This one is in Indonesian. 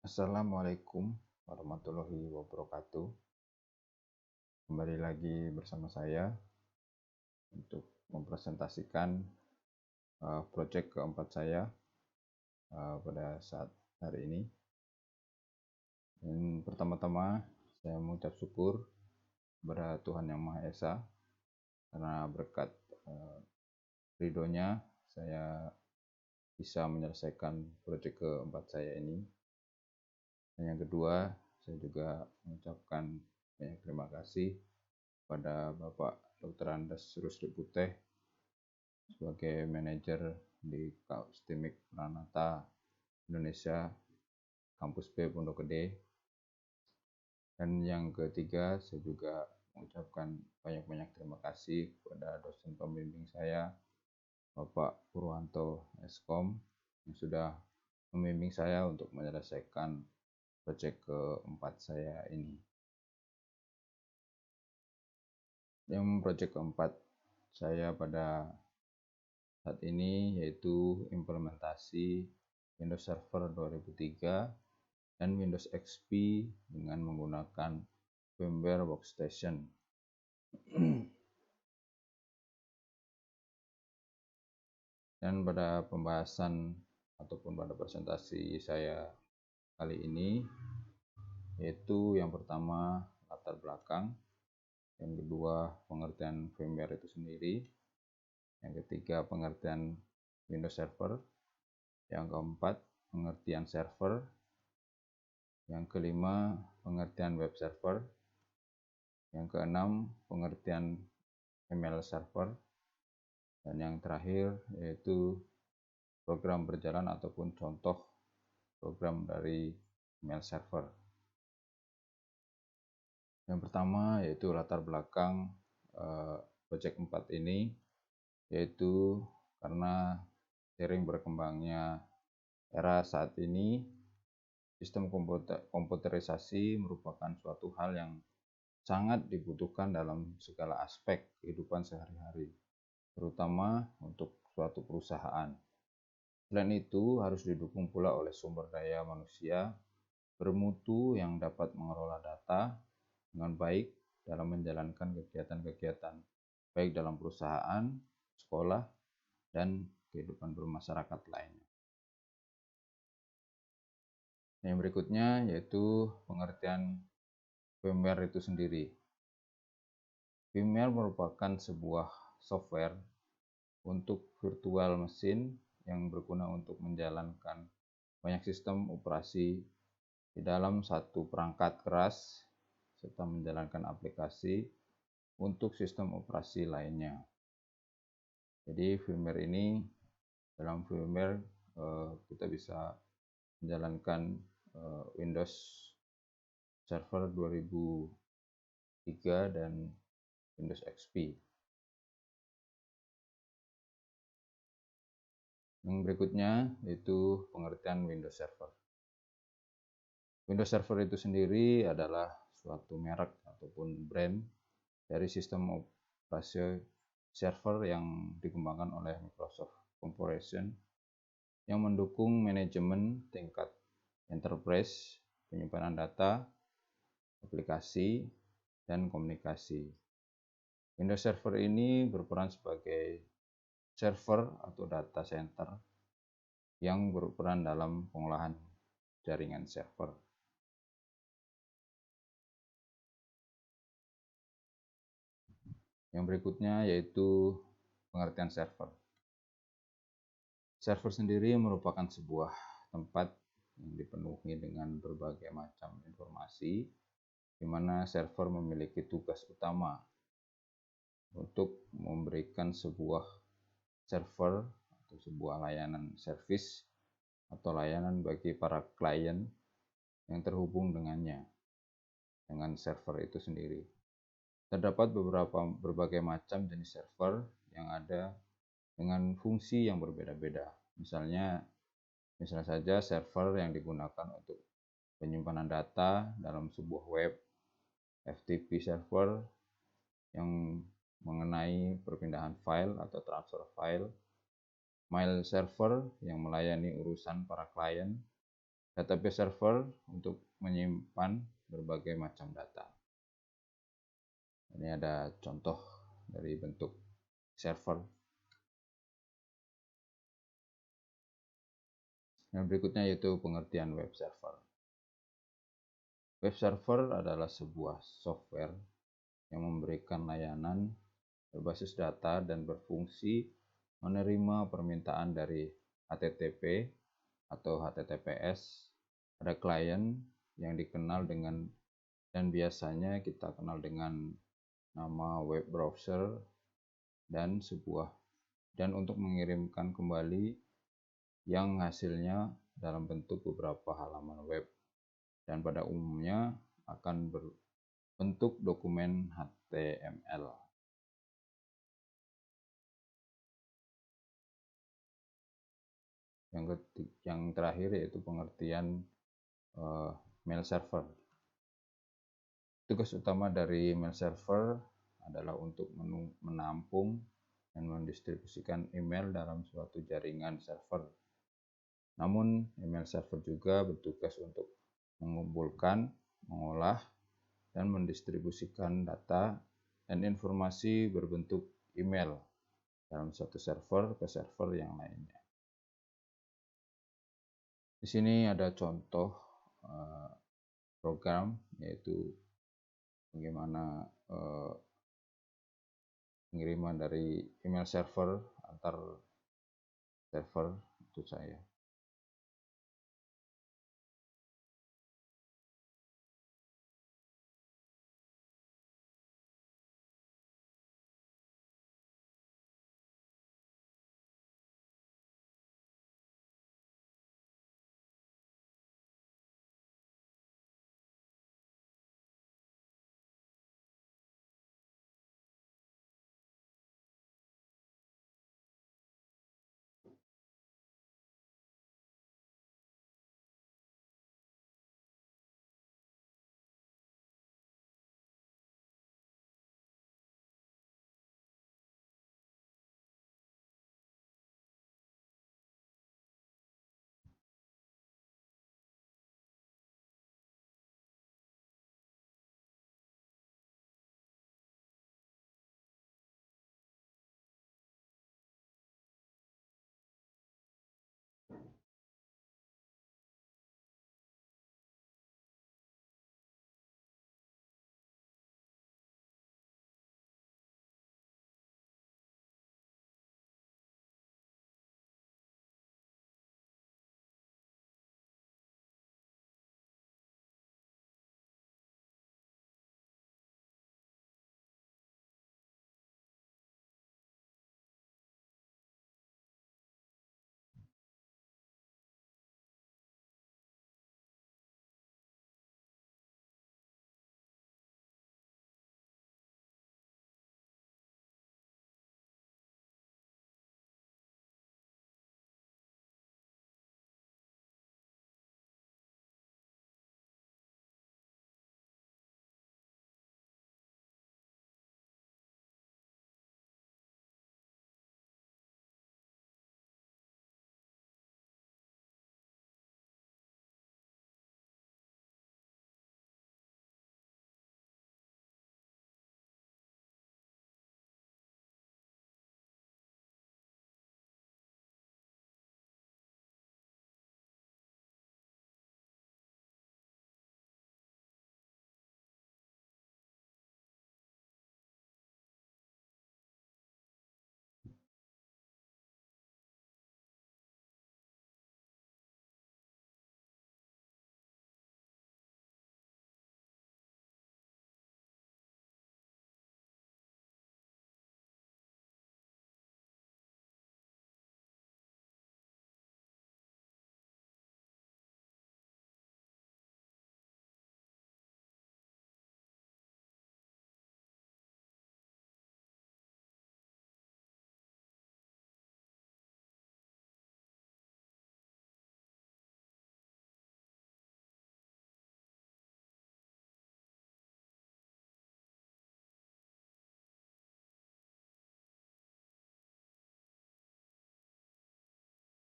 Assalamualaikum warahmatullahi wabarakatuh. Kembali lagi bersama saya untuk mempresentasikan proyek keempat saya pada saat hari ini. Dan pertama-tama saya mengucap syukur kepada Tuhan Yang Maha Esa karena berkat ridhonya saya bisa menyelesaikan proyek keempat saya ini. Dan yang kedua, saya juga mengucapkan banyak terima kasih pada Bapak Dr. Andes Rusdi Puteh sebagai manajer di Kaustimik Pranata Indonesia Kampus B Pondok Gede. Dan yang ketiga, saya juga mengucapkan banyak-banyak terima kasih kepada dosen pembimbing saya, Bapak Purwanto Eskom, yang sudah membimbing saya untuk menyelesaikan proyek keempat saya ini. Yang proyek keempat saya pada saat ini yaitu implementasi Windows Server 2003 dan Windows XP dengan menggunakan firmware workstation. Dan pada pembahasan ataupun pada presentasi saya kali ini, yaitu yang pertama latar belakang, yang kedua pengertian firmware itu sendiri, yang ketiga pengertian Windows Server, yang keempat pengertian server, yang kelima pengertian web server, yang keenam pengertian email server, dan yang terakhir yaitu program berjalan ataupun contoh program dari email server. Yang pertama yaitu latar belakang proyek 4 ini, yaitu karena seiring berkembangnya era saat ini, sistem komputerisasi merupakan suatu hal yang sangat dibutuhkan dalam segala aspek kehidupan sehari-hari, terutama untuk suatu perusahaan. Selain itu, harus didukung pula oleh sumber daya manusia bermutu yang dapat mengelola data dengan baik dalam menjalankan kegiatan-kegiatan baik dalam perusahaan, sekolah, dan kehidupan bermasyarakat lainnya. Yang berikutnya yaitu pengertian firmware itu sendiri. Firmware merupakan sebuah software untuk virtual mesin yang berguna untuk menjalankan banyak sistem operasi di dalam satu perangkat keras serta menjalankan aplikasi untuk sistem operasi lainnya. Jadi firmware ini, dalam firmware kita bisa menjalankan Windows Server 2003 dan Windows XP. Yang berikutnya yaitu pengertian Windows Server. Windows Server itu sendiri adalah suatu merek ataupun brand dari sistem operasi server yang dikembangkan oleh Microsoft Corporation yang mendukung manajemen tingkat enterprise, penyimpanan data, aplikasi, dan komunikasi. Windows Server ini berperan sebagai server atau data center yang berperan dalam pengolahan jaringan server. Yang berikutnya yaitu pengertian server. Server sendiri merupakan sebuah tempat yang dipenuhi dengan berbagai macam informasi, di mana server memiliki tugas utama untuk memberikan sebuah server atau sebuah layanan service atau layanan bagi para klien yang terhubung dengannya, dengan server itu sendiri. Terdapat berbagai macam jenis server yang ada dengan fungsi yang berbeda-beda. Misalnya saja server yang digunakan untuk penyimpanan data dalam sebuah web, FTP server yang mengenai perpindahan file atau transfer file, mail server yang melayani urusan para klien, database server untuk menyimpan berbagai macam data. Ini ada contoh dari bentuk server. Yang berikutnya yaitu pengertian web server. Web server adalah sebuah software yang memberikan layanan berbasis data dan berfungsi menerima permintaan dari HTTP atau HTTPS pada klien yang dikenal dengan dan biasanya kita kenal dengan nama web browser dan untuk mengirimkan kembali yang hasilnya dalam bentuk beberapa halaman web dan pada umumnya akan berbentuk dokumen HTML. Yang terakhir yaitu pengertian mail server. Tugas utama dari mail server adalah untuk menampung dan mendistribusikan email dalam suatu jaringan server. Namun, email server juga bertugas untuk mengumpulkan, mengolah, dan mendistribusikan data dan informasi berbentuk email dalam suatu server ke server yang lainnya. Di sini ada contoh program, yaitu bagaimana pengiriman dari email server antar server itu saya.